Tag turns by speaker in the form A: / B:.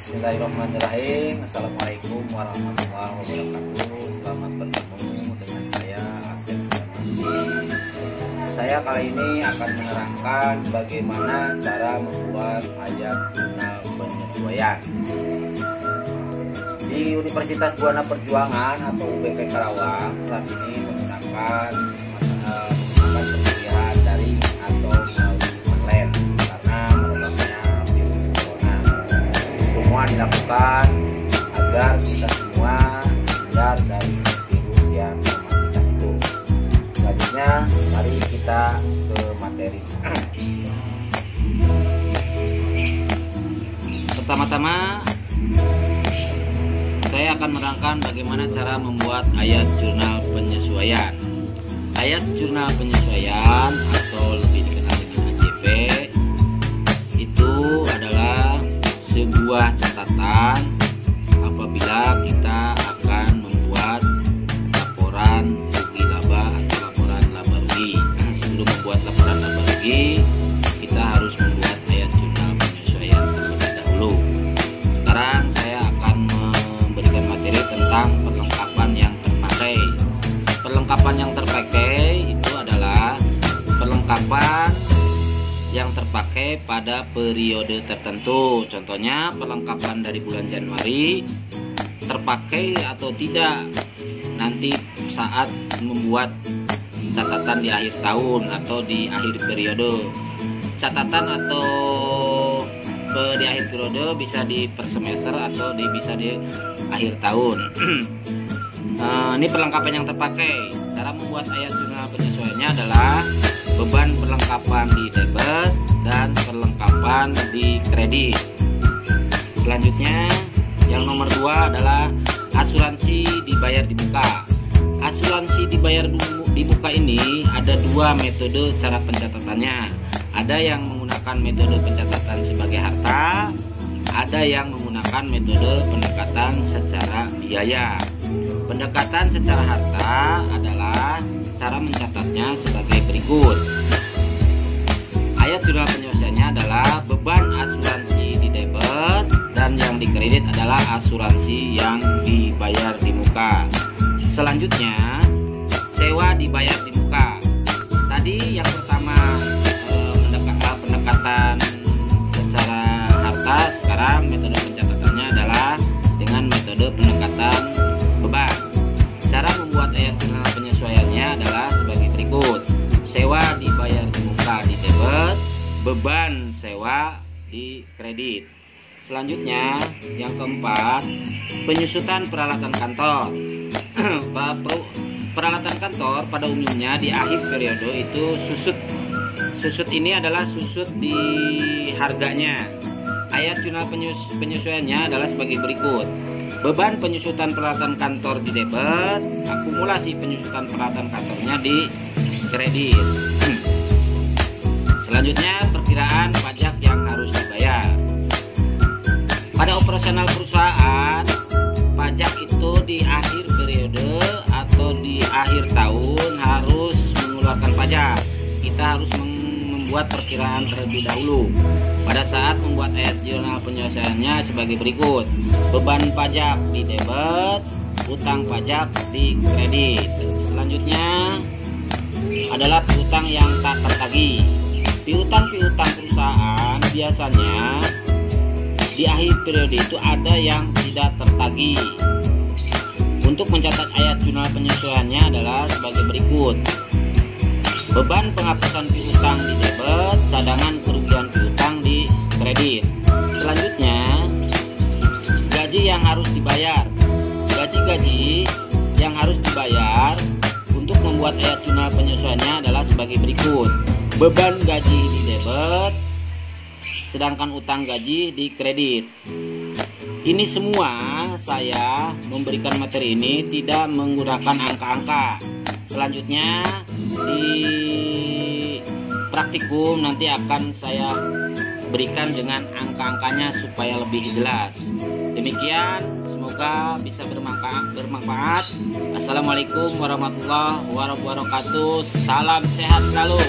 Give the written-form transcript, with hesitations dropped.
A: Bismillahirrahmanirrahim. Assalamualaikum warahmatullahi wabarakatuh. Selamat bertemu dengan saya Asep Jamali. Saya kali ini akan menerangkan bagaimana cara membuat ayat jurnal penyesuaian. Di Universitas Buana Perjuangan atau UBP Karawang saat ini menggunakan perkuliahan daring atau melalui online karena merebaknya virus corona. Semua dilakukan agar kita semua terhindar dari virus yang mematikan itu. Selanjutnya, mari kita ke materi. Pertama-tama, saya akan menerangkan bagaimana cara membuat ayat jurnal penyesuaian. Ayat jurnal penyesuaian atau lebih dikenal dengan AJP itu adalah sebuah catatan apabila kita akan membuat laporan rugi laba atau laporan laba rugi. Sebelum membuat laporan laba rugi, kita harus membuat ayat jurnal penyesuaian terlebih dahulu. Sekarang saya akan memberikan materi tentang perlengkapan yang terpakai. Perlengkapan yang terpakai itu adalah perlengkapan yang terpakai pada periode tertentu. Contohnya perlengkapan dari bulan Januari terpakai atau tidak nanti saat membuat catatan di akhir tahun atau di akhir periode. Catatan atau di akhir periode bisa di per semester atau bisa di akhir tahun. Ini perlengkapan yang terpakai. Cara membuat ayat jurnal penyesuaiannya adalah beban perlengkapan di debit dan perlengkapan di kredit. Selanjutnya, yang nomor 2 adalah asuransi dibayar di muka. Asuransi dibayar di muka ini ada 2 metode cara pencatatannya. Ada yang menggunakan metode pencatatan sebagai harta, ada yang menggunakan metode pendekatan secara biaya. Pendekatan secara harta adalah cara mencatatnya sebagai berikut. Ayat jurnal penyesuaiannya adalah beban asuransi di debit dan yang di kredit adalah asuransi yang dibayar di muka. Selanjutnya, sewa dibayar di muka. Tadi yang pertama pendekatan secara harta, sekarang metode pencatatannya adalah dengan metode pendekatan beban. Cara membuat ayat jurnal penyesuaiannya adalah sebagai berikut. Sewa dibayar di muka di debit, beban sewa di kredit. Selanjutnya, yang keempat, penyusutan peralatan kantor. Peralatan kantor pada umumnya di akhir periode itu susut. Susut ini adalah susut di harganya. Ayat jurnal penyesuaiannya adalah sebagai berikut. Beban penyusutan peralatan kantor di debit, akumulasi penyusutan peralatan kantornya di kredit. Selanjutnya, perkiraan pajak yang harus dibayar. Pada operasional perusahaan, pajak itu di akhir periode atau di akhir tahun harus mengeluarkan pajak. Kita harus membuat perkiraan terlebih dahulu. Pada saat membuat ayat jurnal penyelesaiannya sebagai berikut. Beban pajak di debit, utang pajak di kredit. Selanjutnya adalah piutang yang tak tertagih. Piutang-piutang perusahaan biasanya di akhir periode itu ada yang tidak tertagih. Untuk mencatat ayat jurnal penyesuaiannya adalah sebagai berikut. Beban penghapusan piutang di debit, cadangan kerugian piutang di kredit. Selanjutnya, gaji yang harus dibayar. Gaji-gaji yang harus dibayar untuk membuat ayat jurnal penyesuaiannya adalah sebagai berikut. Beban gaji di debit, sedangkan utang gaji di kredit. Ini semua saya memberikan materi ini tidak menggunakan angka-angka. Selanjutnya di praktikum nanti akan saya berikan dengan angka-angkanya supaya lebih jelas. Demikian, semoga bisa bermanfaat. Assalamualaikum warahmatullahi wabarakatuh. Salam sehat selalu.